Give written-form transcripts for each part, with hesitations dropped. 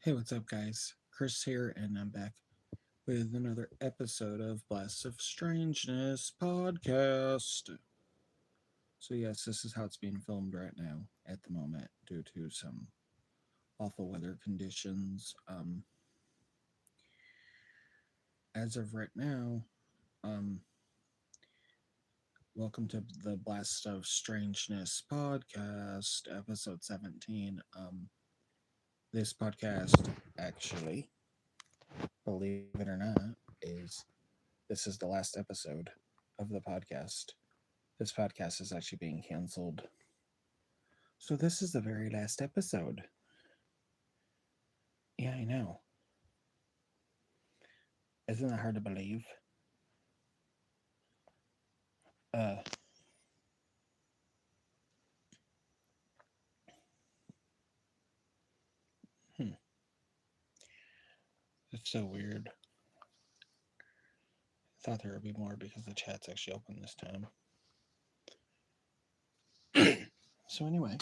Hey, what's up, guys? Chris here, and I'm back with another episode of Blasts of Strangeness podcast. So, yes, this is how it's being filmed right now at the moment due to some awful weather conditions. As of right now, um, welcome to the Blast of Strangeness podcast, episode 17. This podcast, actually, believe it or not, is this is the last episode of the podcast. This podcast is actually being canceled. So this is the very last episode. Yeah, I know. Isn't that hard to believe? Uh, it's so weird. I thought there would be more because the chat's actually open this time. So anyway,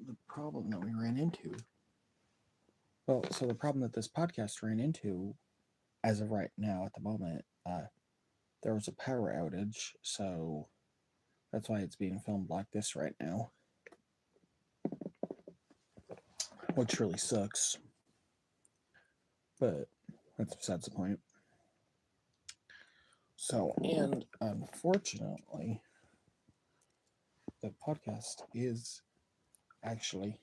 the problem that we ran into. So the problem that this podcast ran into, as of right now, at the moment, there was a power outage. So that's why it's being filmed like this right now, which really sucks. But that's besides the point. So, and unfortunately, the podcast is actually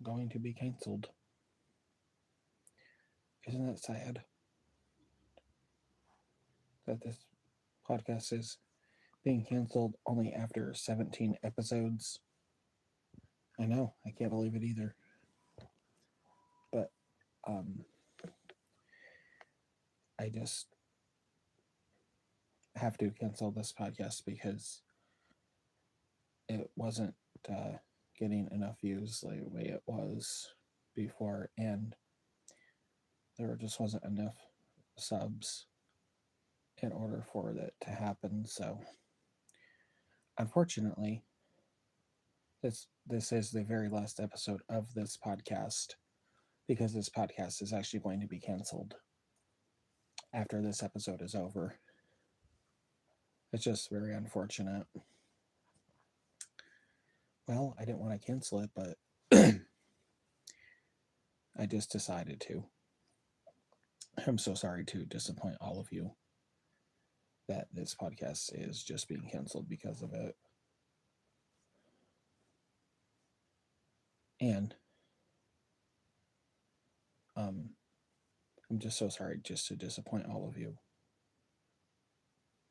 going to be canceled. Isn't that sad that this podcast is being canceled only after 17 episodes? I know, I can't believe it either. But um, I just have to cancel this podcast because it wasn't uh, getting enough views the way it was before, and there just wasn't enough subs in order for that to happen. So, unfortunately, this is the very last episode of this podcast because this podcast is actually going to be canceled after this episode is over. It's just very unfortunate. Well, I didn't want to cancel it, but I just decided to. I'm so sorry to disappoint all of you that this podcast is just being canceled because of it. And um, I'm just so sorry just to disappoint all of you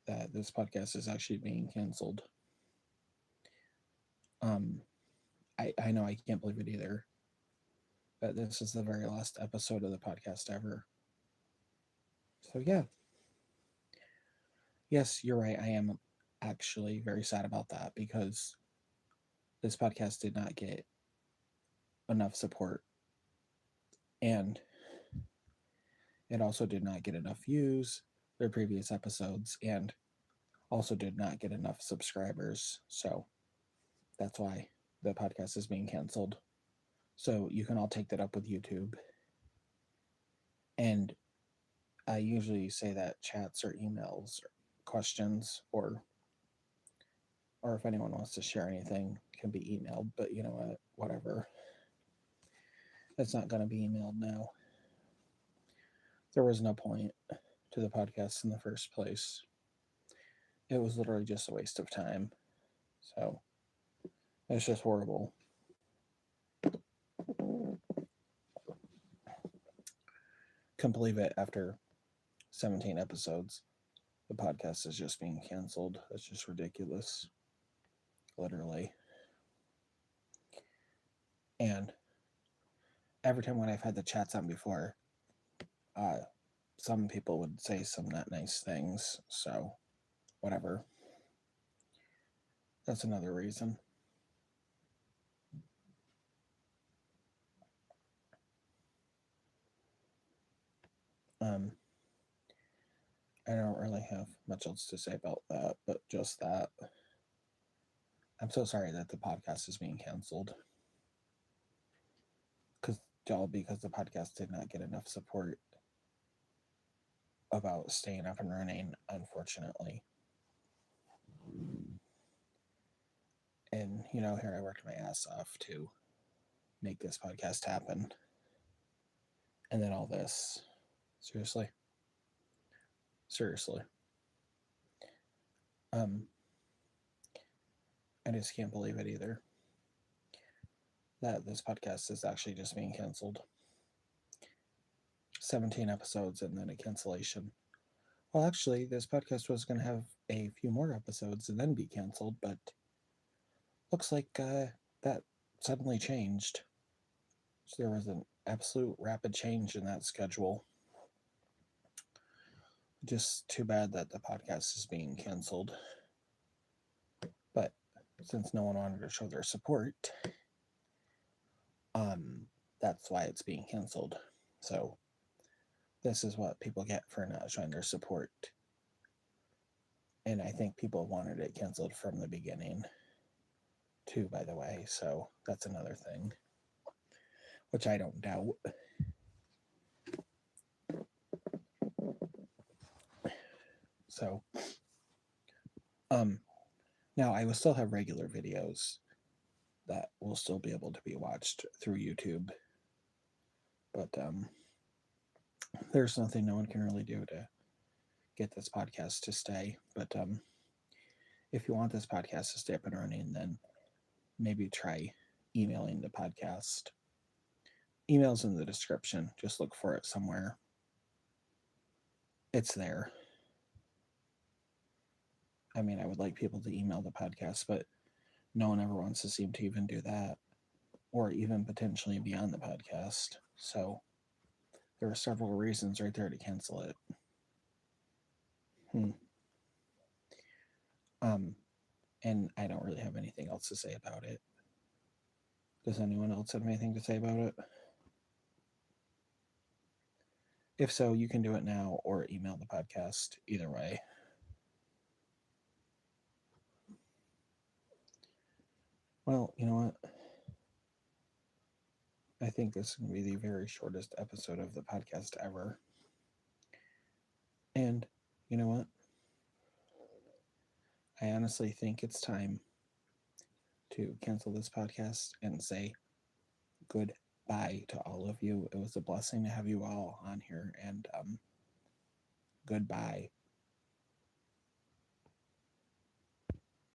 that this podcast is actually being canceled. Um, I know I can't believe it either, but this is the very last episode of the podcast ever. So, yeah. Yes, you're right. I am actually very sad about that because this podcast did not get enough support, and it also did not get enough views, their previous episodes, and also did not get enough subscribers. So that's why the podcast is being canceled. So you can all take that up with YouTube. And I usually say that chats or emails or questions or if anyone wants to share anything can be emailed, but you know what, whatever. It's not going to be emailed now. There was no point to the podcast in the first place. It was literally just a waste of time. So it's just horrible. Can't believe it after 17 episodes. The podcast is just being canceled. It's just ridiculous. Literally. And every time when I've had the chats on before, uh, some people would say some not nice things. So, whatever. That's another reason. Um, I don't really have much else to say about that, but just that. I'm so sorry that the podcast is being canceled. all because the podcast did not get enough support about staying up and running, unfortunately. And, here I worked my ass off to make this podcast happen. And then all this. Seriously. I just can't believe it either. That this podcast is actually just being canceled. 17 episodes and then a cancellation. Well, actually, this podcast was going to have a few more episodes and then be canceled, but looks like that suddenly changed. So there was an absolute rapid change in that schedule. Just too bad that the podcast is being canceled. But since no one wanted to show their support, that's why it's being canceled. So this is what people get for not showing their support. And I think people wanted it canceled from the beginning, too, by the way. So that's another thing, which I don't doubt. So, now I will still have regular videos that will still be able to be watched through YouTube. But there's nothing no one can really do to get this podcast to stay. But if you want this podcast to stay up and running, then maybe try emailing the podcast. Email's in the description. Just look for it somewhere. It's there. I mean, I would like people to email the podcast, but no one ever wants to seem to even do that, or even potentially be on the podcast. So there are several reasons right there to cancel it. And I don't really have anything else to say about it. Does anyone else have anything to say about it? If so, you can do it now or email the podcast. Either way. Well, you know what? I think this is going to be the very shortest episode of the podcast ever. And you know what? I honestly think it's time to cancel this podcast and say goodbye to all of you. It was a blessing to have you all on here, and goodbye.